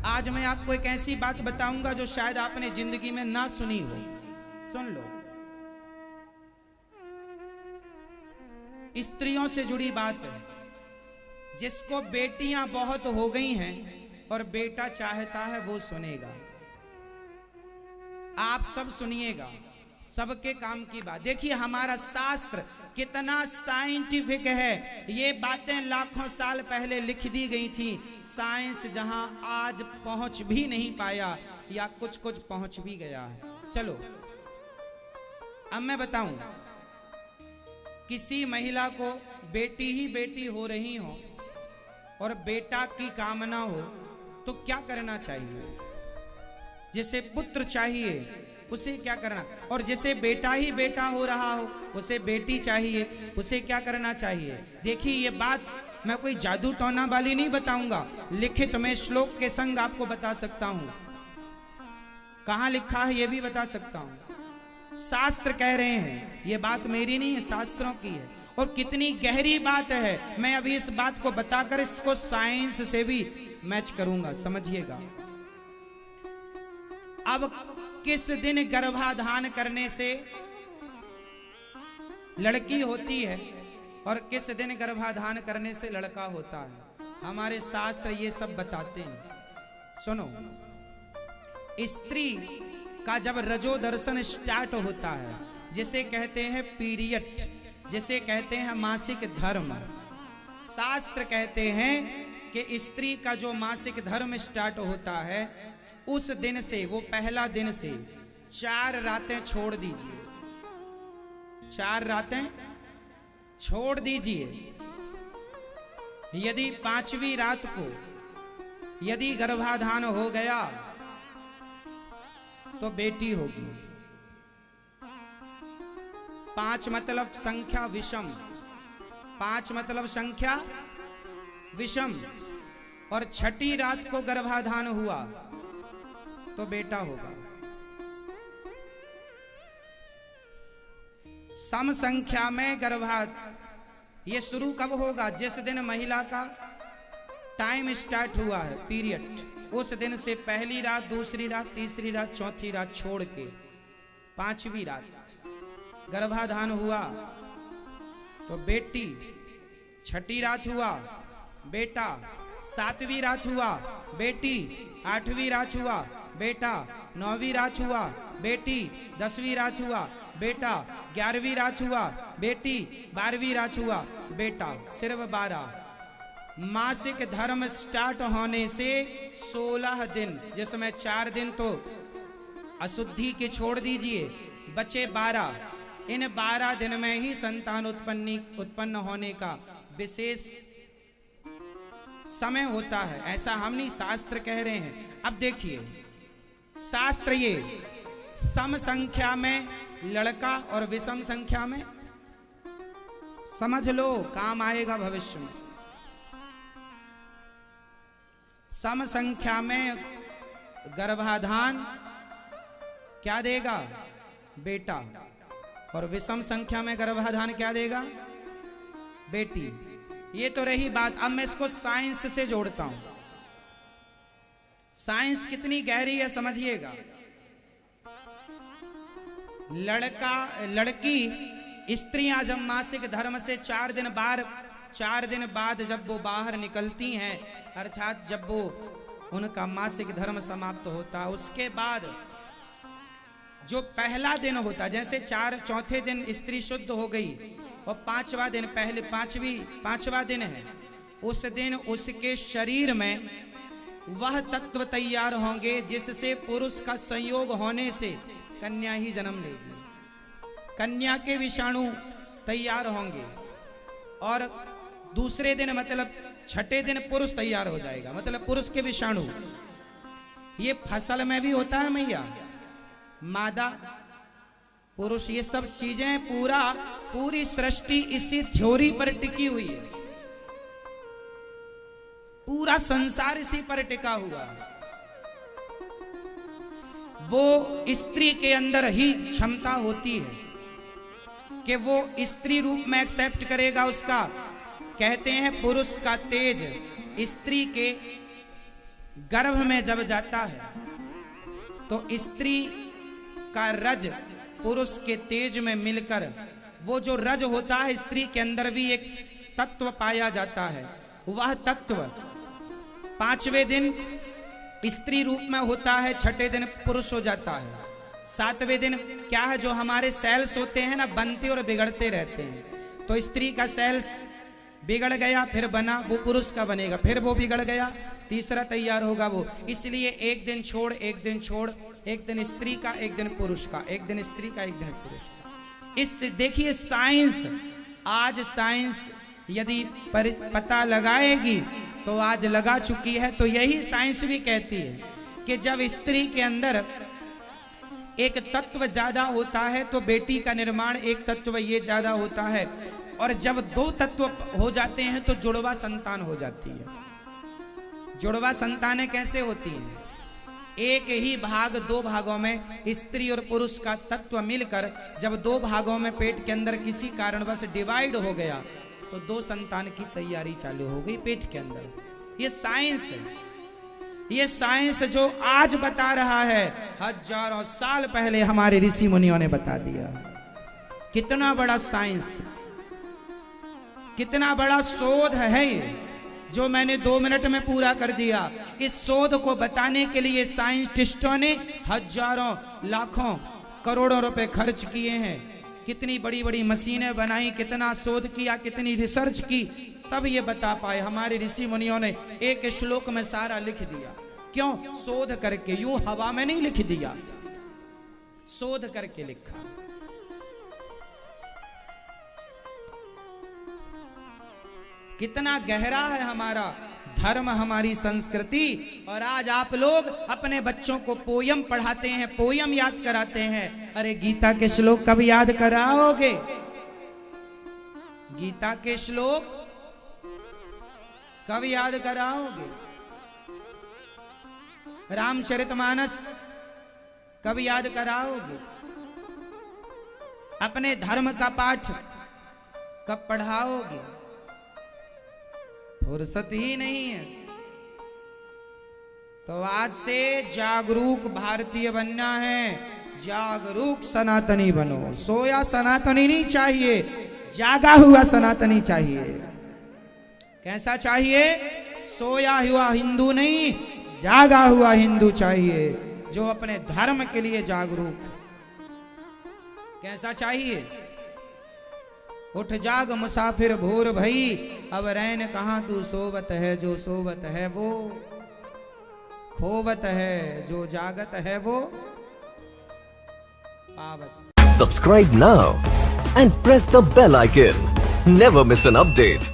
आज मैं आपको एक ऐसी बात बताऊंगा जो शायद आपने जिंदगी में ना सुनी हो। सुन लो, स्त्रियों से जुड़ी बात है। जिसको बेटियां बहुत हो गई हैं और बेटा चाहता है वो सुनेगा। आप सब सुनिएगा, सबके काम की बात। देखिए हमारा शास्त्र कितना साइंटिफिक है। ये बातें लाखों साल पहले लिख दी गई थी। साइंस जहां आज पहुंच भी नहीं पाया या कुछ कुछ पहुंच भी गया है। चलो अब मैं बताऊं, किसी महिला को बेटी ही बेटी हो रही हो और बेटा की कामना हो तो क्या करना चाहिए? जिसे पुत्र चाहिए उसे क्या करना, और जिसे बेटा ही बेटा हो रहा हो उसे बेटी चाहिए, उसे क्या करना चाहिए? देखिए ये बात मैं कोई जादू टोना वाली नहीं बताऊंगा, लिखित में श्लोक के संग आपको बता सकता हूं। कहां लिखा है ये भी बता सकता हूं। शास्त्र कह रहे हैं, ये बात मेरी नहीं है, शास्त्रों की है। और कितनी गहरी बात है, मैं अभी इस बात को बताकर इसको साइंस से भी मैच करूंगा, समझिएगा। अब किस दिन गर्भाधान करने से लड़की होती है और किस दिन गर्भाधान करने से लड़का होता है, हमारे शास्त्र ये सब बताते हैं। सुनो, स्त्री का जब रजो दर्शन स्टार्ट होता है, जिसे कहते हैं पीरियड, जिसे कहते हैं मासिक धर्म, शास्त्र कहते हैं कि स्त्री का जो मासिक धर्म स्टार्ट होता है उस दिन से, वो पहला दिन से 4 रातें छोड़ दीजिए। 4 रातें छोड़ दीजिए। यदि 5वीं रात को यदि गर्भाधान हो गया तो बेटी होगी। 5 मतलब संख्या विषम, 5 मतलब संख्या विषम, और 6ठी रात को गर्भाधान हुआ तो बेटा होगा। सम संख्या में ये शुरू कब होगा? जिस दिन महिला का टाइम स्टार्ट हुआ है, पीरियड, उस दिन से पहली रात, दूसरी रात, तीसरी रात, चौथी रात छोड़ के 5वीं रात गर्भाधान हुआ तो बेटी। 6ठी रात हुआ बेटा, 7वीं रात हुआ बेटी, 8वीं रात हुआ बेटा, 9वीं रात हुआ बेटी, 10वीं रात हुआ बेटा, 11वीं रात हुआ बेटी, 12वीं रात हुआ बेटा, सिर्फ 12। मासिक धर्म स्टार्ट होने से 16 दिन, जिसमें 4 दिन तो अशुद्धि के छोड़ दीजिए, बचे 12। इन 12 दिन में ही संतान उत्पन्न होने का विशेष समय होता है। ऐसा हम नहीं, शास्त्र कह रहे हैं। अब देखिए, शास्त्र ये सम संख्या में लड़का और विषम संख्या में, समझ लो काम आएगा भविष्य में। सम संख्या में गर्भाधान क्या देगा? बेटा। और विषम संख्या में गर्भाधान क्या देगा? बेटी। ये तो रही बात। अब मैं इसको साइंस से जोड़ता हूं। साइंस कितनी गहरी है समझिएगा। लड़की, स्त्रियां जब मासिक धर्म से 4 दिन बाद जब वो बाहर निकलती हैं, अर्थात जब वो उनका मासिक धर्म समाप्त होता है, उसके बाद जो पहला दिन होता, जैसे 4 दिन स्त्री शुद्ध हो गई और 5वां दिन, पहले 5वां दिन है, उस दिन उसके शरीर में वह तत्व तैयार होंगे जिससे पुरुष का संयोग होने से कन्या ही जन्म लेगी। कन्या के विषाणु तैयार होंगे और दूसरे दिन मतलब 6ठे दिन पुरुष तैयार हो जाएगा, मतलब पुरुष के विषाणु। ये फसल में भी होता है मैया, मादा पुरुष, ये सब चीजें पूरी सृष्टि इसी थ्योरी पर टिकी हुई है। पूरा संसार इसी पर टिका हुआ है। वो स्त्री के अंदर ही क्षमता होती है कि वो स्त्री रूप में एक्सेप्ट करेगा उसका। कहते हैं पुरुष का तेज स्त्री के गर्भ में जब जाता है तो स्त्री का रज पुरुष के तेज में मिलकर वो जो रज होता है स्त्री के अंदर भी एक तत्व पाया जाता है। वह तत्व 5वें दिन स्त्री रूप में होता है, 6ठे दिन पुरुष हो जाता है, 7वें दिन क्या है जो हमारे सेल्स होते हैं ना बनते और बिगड़ते रहते हैं। तो स्त्री का सेल्स बिगड़ गया फिर बना, वो पुरुष का बनेगा, फिर वो बिगड़ गया, तीसरा तैयार होगा वो। इसलिए एक दिन छोड़ एक दिन छोड़, एक दिन स्त्री का एक दिन पुरुष का, एक दिन स्त्री का एक दिन पुरुष का। इससे देखिए साइंस, आज साइंस यदि पता लगाएगी तो आज लगा चुकी है। तो यही साइंस भी कहती है कि जब स्त्री के अंदर एक तत्व ज्यादा होता है तो बेटी का निर्माण एक तत्व ये ज्यादा होता है, और जब 2 तत्व हो जाते हैं तो जुड़वा संतान हो जाती है। जुड़वा संतानें कैसे होती हैं? एक ही भाग 2 भागों में स्त्री और पुरुष का तत्व मिलकर जब 2 भागों में पेट के अंदर किसी कारणवश डिवाइड हो गया तो 2 संतान की तैयारी चालू हो गई पेट के अंदर। ये साइंस है, ये साइंस जो आज बता रहा है हजारों साल पहले हमारे ऋषि मुनियों ने बता दिया। कितना बड़ा साइंस, कितना बड़ा शोध है ये जो मैंने 2 मिनट में पूरा कर दिया। इस शोध को बताने के लिए साइंटिस्टों ने हजारों लाखों करोड़ों रुपए खर्च किए हैं, कितनी बड़ी बड़ी मशीनें बनाई, कितना शोध किया, कितनी रिसर्च की, तब ये बता पाए। हमारे ऋषि मुनियों ने एक श्लोक में सारा लिख दिया। क्यों? शोध करके, यूं हवा में नहीं लिख दिया, शोध करके लिखा। कितना गहरा है हमारा धर्म, हमारी संस्कृति। और आज आप लोग अपने बच्चों को पोयम पढ़ाते हैं, पोयम याद कराते हैं। अरे गीता के श्लोक कब याद कराओगे? गीता के श्लोक कब याद कराओगे? रामचरितमानस कब याद कराओगे? अपने धर्म का पाठ कब पढ़ाओगे? फुर्सत ही नहीं है। तो आज से जागरूक भारतीय बनना है, जागरूक सनातनी बनो। सोया सनातनी नहीं चाहिए, जागा हुआ सनातनी चाहिए। कैसा चाहिए? सोया हुआ हिंदू नहीं, जागा हुआ हिंदू चाहिए, जो अपने धर्म के लिए जागरूक। कैसा चाहिए? उठ जाग मुसाफिर भोर भई, अब रैन कहाँ तू सोवत है, जो सोवत है वो खोवत है, जो जागत है वो पावत। Subscribe now and press the bell icon. Never miss an update.